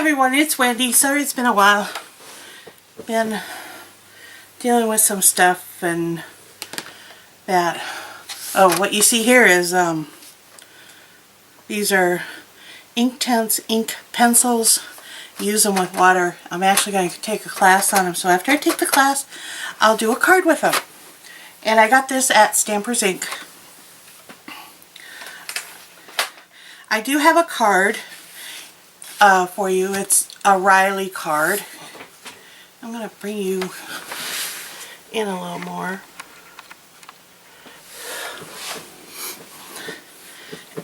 everyone, it's Wendy. Sorry it's been a while. Been dealing with some stuff and that. Oh, what you see here is these are Inktense ink pencils. Use them with water. I'm actually going to take a class on them, so after I take the class I'll do a card with them. And I got this at Stampers Ink. I do have a card for you. It's a Riley card. I'm going to bring you in a little more.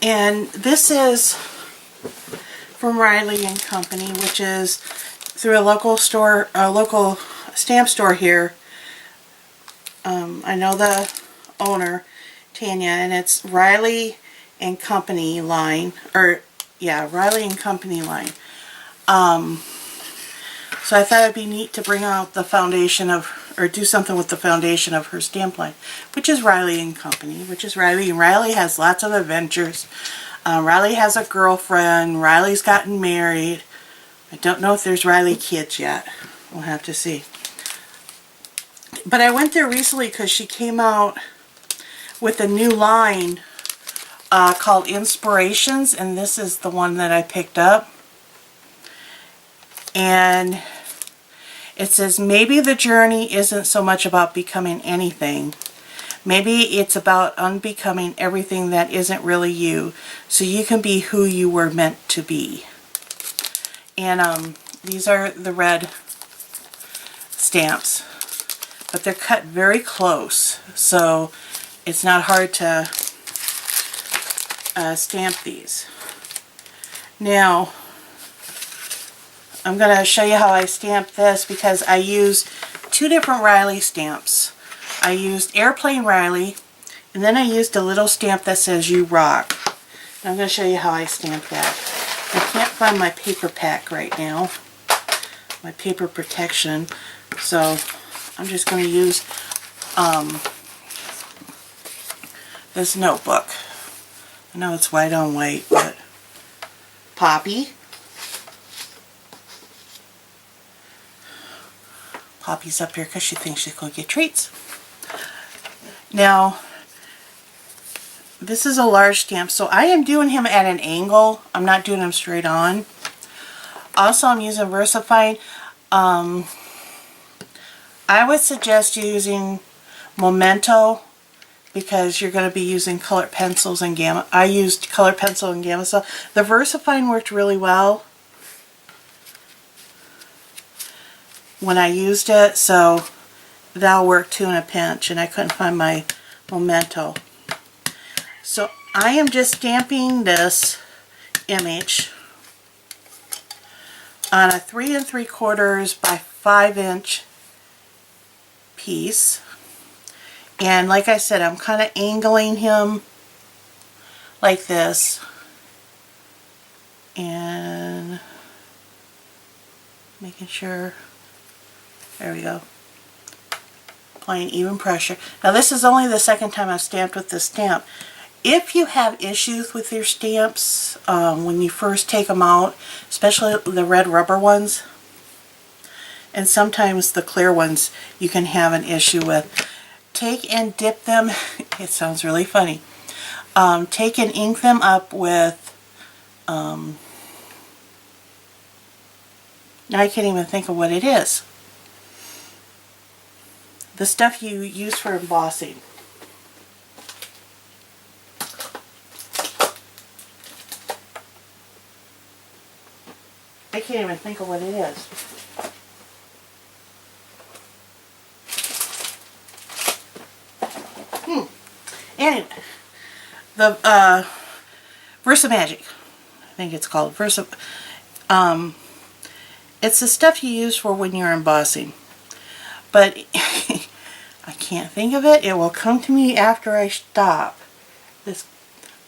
And this is from Riley and Company, which is through a local store, a local stamp store here. I know the owner, Tanya, and it's Riley and Company line, or yeah, Riley and Company line. So I thought it'd be neat to bring out the foundation of, or do something with the foundation of her stamp line, which is Riley and Company, which is Riley. And Riley has lots of adventures. Riley has a girlfriend. Riley's gotten married. I don't know if there's Riley kids yet. We'll have to see. But I went there recently because she came out with a new line called Inspirations, and this is the one that I picked up. And it says, maybe the journey isn't so much about becoming anything. Maybe it's about unbecoming everything that isn't really you, so you can be who you were meant to be. And these are the red stamps, but they're cut very close, so it's not hard to stamp these. Now, I'm going to show you how I stamp this because I use two different Riley stamps. I used Airplane Riley, and then I used a little stamp that says You Rock. And I'm going to show you how I stamp that. I can't find my paper pack right now, my paper protection, so I'm just going to use this notebook. I know it's white on white, but Poppy. Poppy's up here because she thinks she's going to get treats. Now, this is a large stamp, so I am doing him at an angle. I'm not doing him straight on. Also, I'm using VersaFine. I would suggest using Memento because you're going to be using colored pencils and Gamma. I used colored pencil and Gamma-Cel. The VersaFine worked really well when I used it, so that'll work too in a pinch, and I couldn't find my Memento. So I am just stamping this image on a 3 3/4 by 5 inch piece, and like I said, I'm kind of angling him like this and making sure. There we go. Applying even pressure. Now this is only the second time I've stamped with this stamp. If you have issues with your stamps when you first take them out, especially the red rubber ones, and sometimes the clear ones you can have an issue with, take and dip them. It sounds really funny. Take and ink them up with, now I can't even think of what it is. The stuff you use for embossing. I can't even think of what it is. Anyway, the Versamagic, I think it's called Versa. It's the stuff you use for when you're embossing. But I can't think of it. It will come to me after I stop this.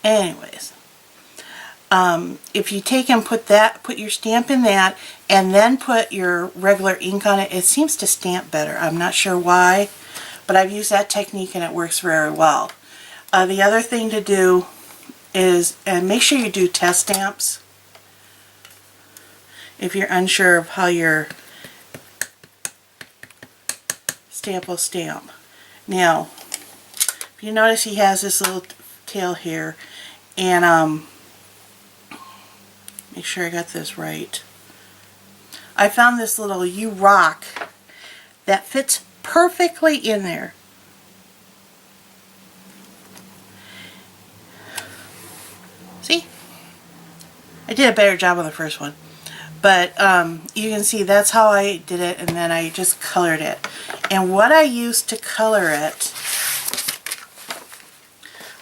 Anyways, if you take and put your stamp in that, and then put your regular ink on it, it seems to stamp better. I'm not sure why, but I've used that technique and it works very well. The other thing to do is, and make sure you do test stamps. if you're unsure of how your stamp will stamp. Now, if you notice, he has this little tail here, and make sure I got this right. I found this little U-Rock that fits perfectly in there. See? I did a better job on the first one. But you can see that's how I did it, and then I just colored it. And what I used to color it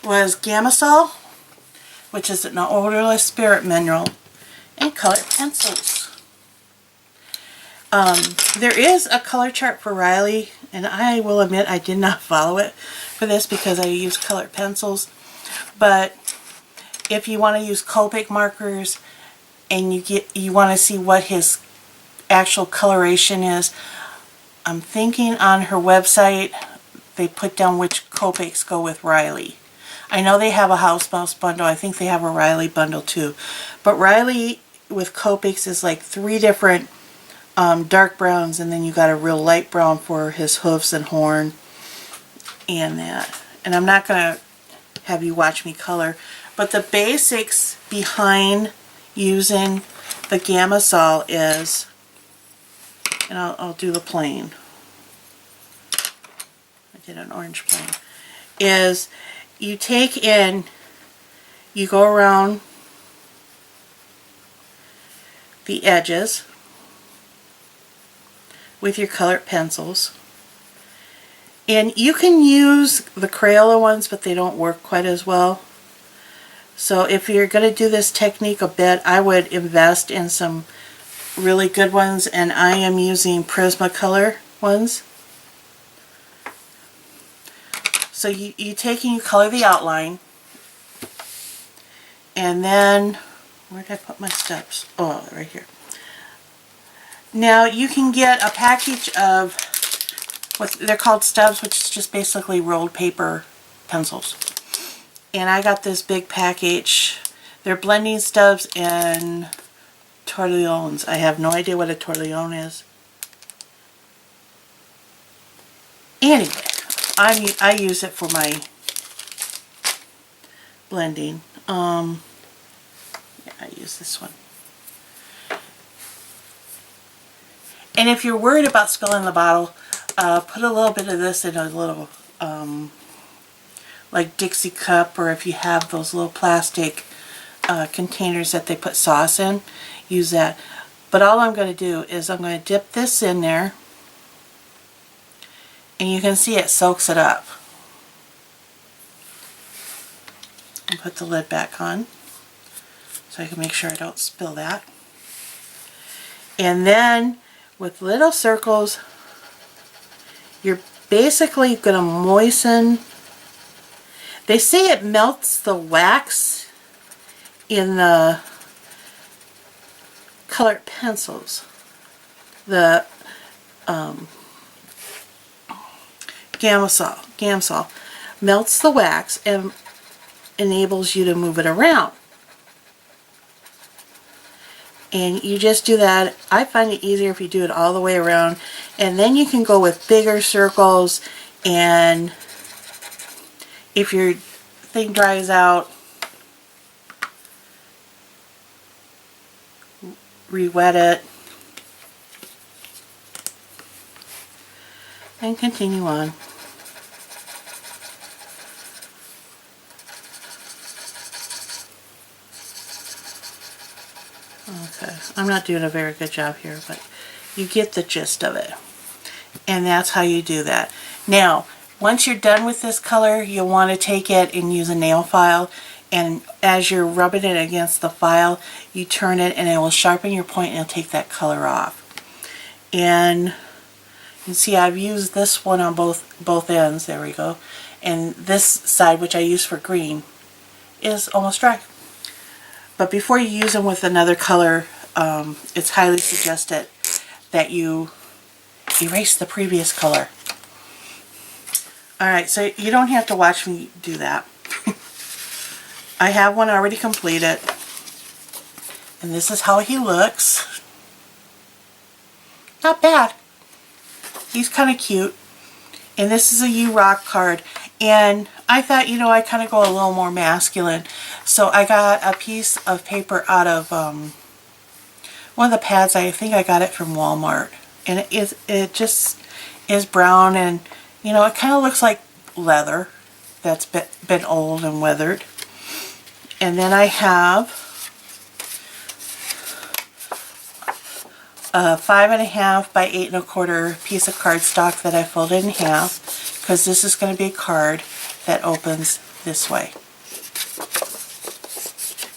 was Gamsol, which is an odorless spirit mineral, and colored pencils. There is a color chart for Riley, and I will admit I did not follow it for this because I use colored pencils. But if you want to use Copic markers and you want to see what his actual coloration is, I'm thinking on her website they put down which Copics go with Riley. I know they have a House Mouse bundle. I think they have a Riley bundle too. But Riley with Copics is like 3 different dark browns, and then you got a real light brown for his hoofs and horn and that. And I'm not going to have you watch me color, but the basics behind using the Gamsol is, and I'll do the plain. I did an orange plain. Is you take in, you go around the edges with your colored pencils. And you can use the Crayola ones, but they don't work quite as well. So if you're going to do this technique a bit, I would invest in some really good ones, and I am using Prismacolor ones. So you take and you color the outline, and then, where did I put my steps? Oh, right here. Now you can get a package of what they're called stubs, which is just basically rolled paper pencils. And I got this big package. They're blending stubs and tortillons. I have no idea what a tortillon is. Anyway, I use it for my blending. Yeah, I use this one. And if you're worried about spilling the bottle, put a little bit of this in a little like Dixie cup, or if you have those little plastic containers that they put sauce in, use that. But all I'm going to do is I'm going to dip this in there, and you can see it soaks it up. And put the lid back on so I can make sure I don't spill that. And then with little circles, you're basically going to moisten. They say it melts the wax in the colored pencils. The Gamsol melts the wax and enables you to move it around. And you just do that. I find it easier if you do it all the way around, and then you can go with bigger circles, and if your thing dries out, re-wet it and continue on. Okay, I'm not doing a very good job here, but you get the gist of it. And that's how you do that. Now, once you're done with this color, you'll want to take it and use a nail file, and as you're rubbing it against the file, you turn it and it will sharpen your point and it'll take that color off. And you can see I've used this one on both ends, there we go, and this side, which I use for green, is almost dry. But before you use them with another color, it's highly suggested that you erase the previous color. Alright, so you don't have to watch me do that. I have one already completed, and this is how he looks. not bad. He's kind of cute. And this is a You Rock card. And I thought, you know, I kind of go a little more masculine. So I got a piece of paper out of one of the pads. I think I got it from Walmart. And it just is brown, and you know, it kind of looks like leather that's been old and weathered. And then I have a 5.5 by 8.25 piece of cardstock that I folded in half, because this is going to be a card that opens this way.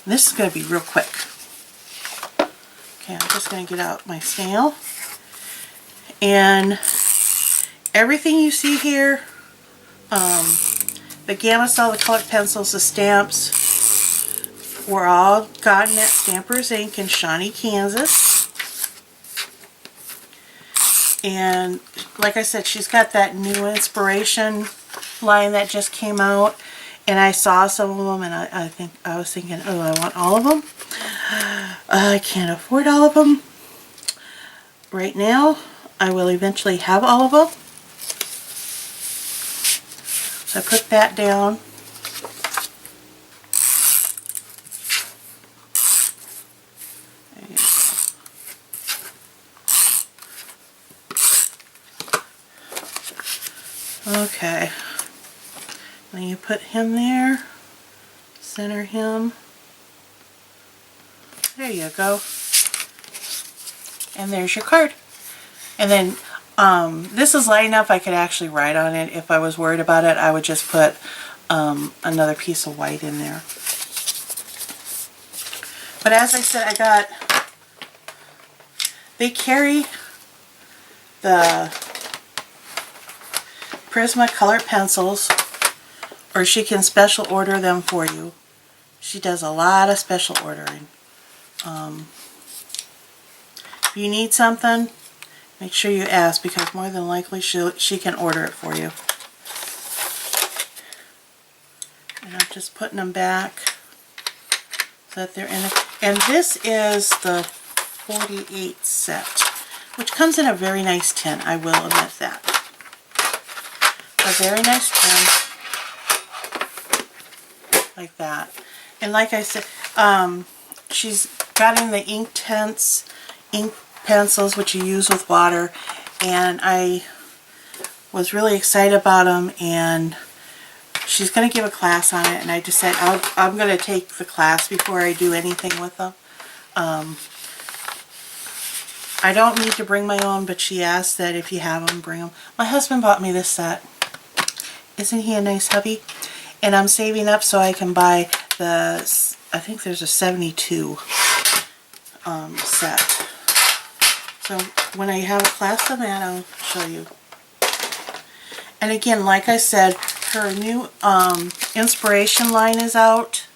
And this is going to be real quick. Okay, I'm just going to get out my snail. And everything you see here, the Gamma-Sol, the colored pencils, the stamps, were all gotten at Stampers Ink in Shawnee, Kansas. And like I said, she's got that new inspiration line that just came out. And I saw some of them, and I was thinking, oh, I want all of them. I can't afford all of them right now. I will eventually have all of them. So I put that down. There you go. Okay. Then you put him there. Center him. There you go. And there's your card. And then this is light enough I could actually write on it. If I was worried about it, I would just put another piece of white in there. But as I said, they carry the Prisma colored pencils, or she can special order them for you. She does a lot of special ordering. If you need something, make sure you ask, because more than likely she can order it for you. And I'm just putting them back so that they're in it. And this is the 48 set, which comes in a very nice tin, I will admit that. A very nice tin, like that. And like I said, she's got in the ink tints, ink pencils, which you use with water, and I was really excited about them, and she's going to give a class on it, and I decided I'm going to take the class before I do anything with them. I don't need to bring my own, but she asked that if you have them, bring them. My husband bought me this set. Isn't he a nice hubby? And I'm saving up so I can buy the, I think there's a 72 set. So when I have a class on that, I'll show you. And again, like I said, her new inspiration line is out.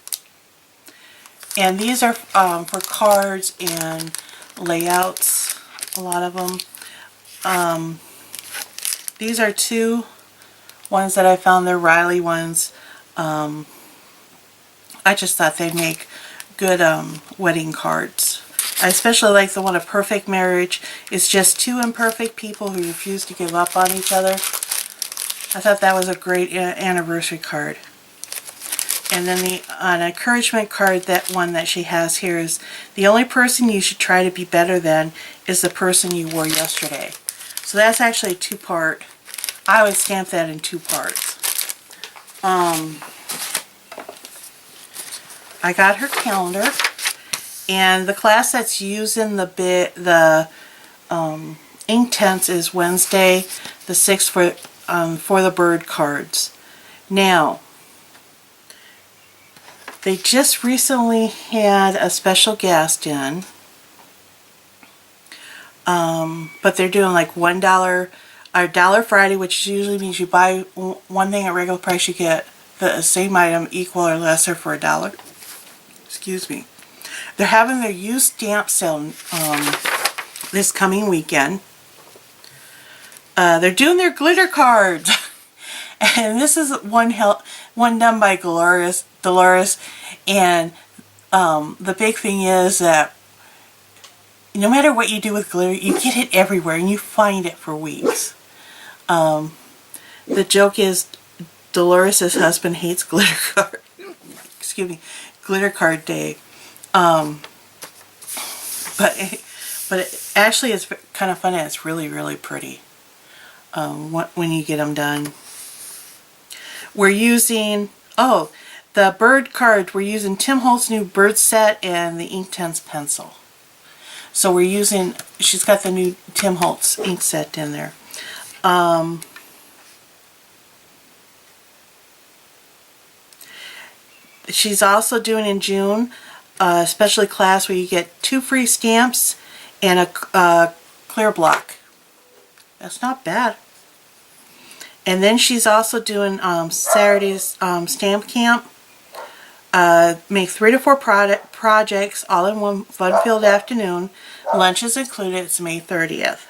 And these are for cards and layouts, a lot of them. These are two ones that I found. They're Riley ones. I just thought they'd make good wedding cards. I especially like the one, A Perfect Marriage. It's just two imperfect people who refuse to give up on each other. I thought that was a great anniversary card. And then an encouragement card, that one that she has here, is the only person you should try to be better than is the person you were yesterday. So that's actually a two-part. I would stamp that in two parts. I got her calendar, and the class that's using the ink tints is Wednesday the 6th for the bird cards. Now, they just recently had a special guest in, but they're doing like $1 or $1 Friday, which usually means you buy one thing at regular price, you get the same item equal or lesser for $1. Excuse me. They're having their used stamp sale this coming weekend. They're doing their glitter cards. And this is one done by Dolores, and the big thing is that no matter what you do with glitter, you get it everywhere and you find it for weeks. The joke is Dolores' husband hates glitter card. Excuse me, glitter card day. But it actually is kind of fun and it's really, really pretty when you get them done. We're using, the bird card, we're using Tim Holtz' new bird set and the Inktense pencil. So we're using, she's got the new Tim Holtz ink set in there. She's also doing in June a specialty class where you get 2 free stamps and a clear block. That's not bad. And then she's also doing Saturday's stamp camp. Make 3 to 4 projects all in one fun-filled afternoon. Lunch is included. It's May 30th.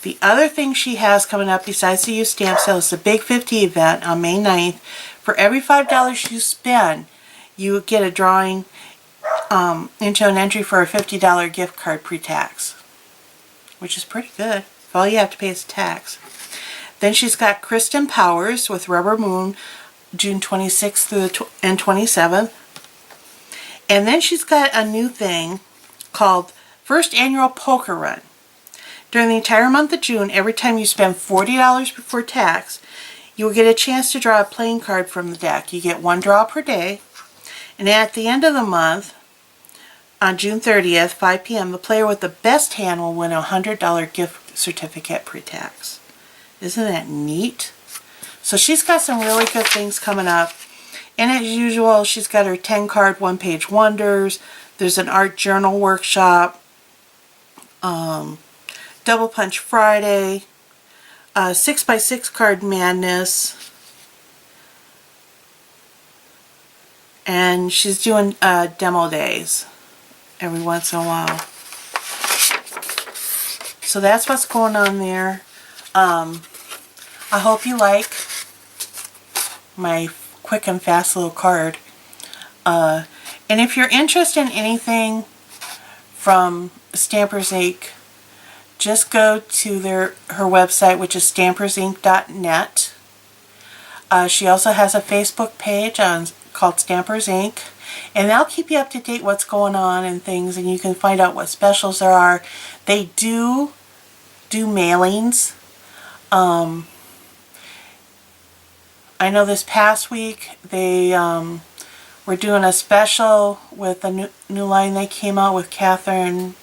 The other thing she has coming up besides the used stamp sale is the Big 50 event on May 9th. For every $5 you spend, you get a drawing into an entry for a $50 gift card pre-tax, which is pretty good. All you have to pay is tax. Then she's got Kristen Powers with Rubber Moon, June 26th through and 27th. And then she's got a new thing called First Annual Poker Run. During the entire month of June, every time you spend $40 before tax, you will get a chance to draw a playing card from the deck. You get 1 draw per day. And at the end of the month, on June 30th, 5 p.m., the player with the best hand will win a $100 gift certificate pre-tax. Isn't that neat? So she's got some really good things coming up. And as usual, she's got her 10-card one-page wonders. There's an art journal workshop. Double Punch Friday. 6x6 card madness. And she's doing demo days every once in a while. So that's what's going on there. I hope you like my quick and fast little card. And if you're interested in anything from Stampers Inc., just go to her website, which is stampersinc.net. She also has a Facebook page called Stampers Inc., and they'll keep you up to date what's going on and things, and you can find out what specials there are. They do mailings. I know this past week they were doing a special with a new line they came out with, Catherine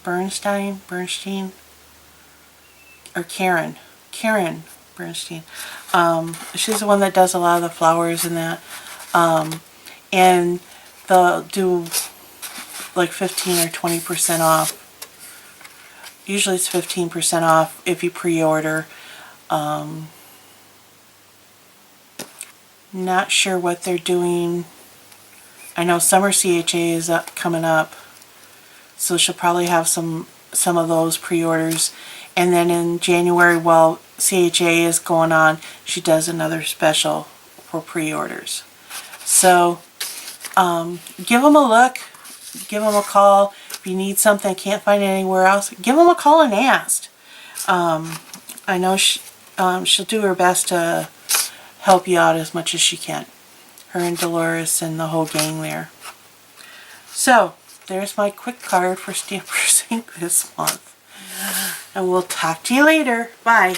Bernstein, or Karen Bernstein. She's the one that does a lot of the flowers and that. And they'll do like 15 or 20% off. Usually it's 15% off if you pre-order. Not sure what they're doing. I know Summer CHA is coming up, so she'll probably have some of those pre-orders. And then in January, while CHA is going on, she does another special for pre-orders. So give them a look, give them a call. If you need something, can't find it anywhere else, give them a call and ask. I know she'll do her best to help you out as much as she can. Her and Dolores and the whole gang there. So, there's my quick card for Stampers Inc. this month. And we'll talk to you later. Bye.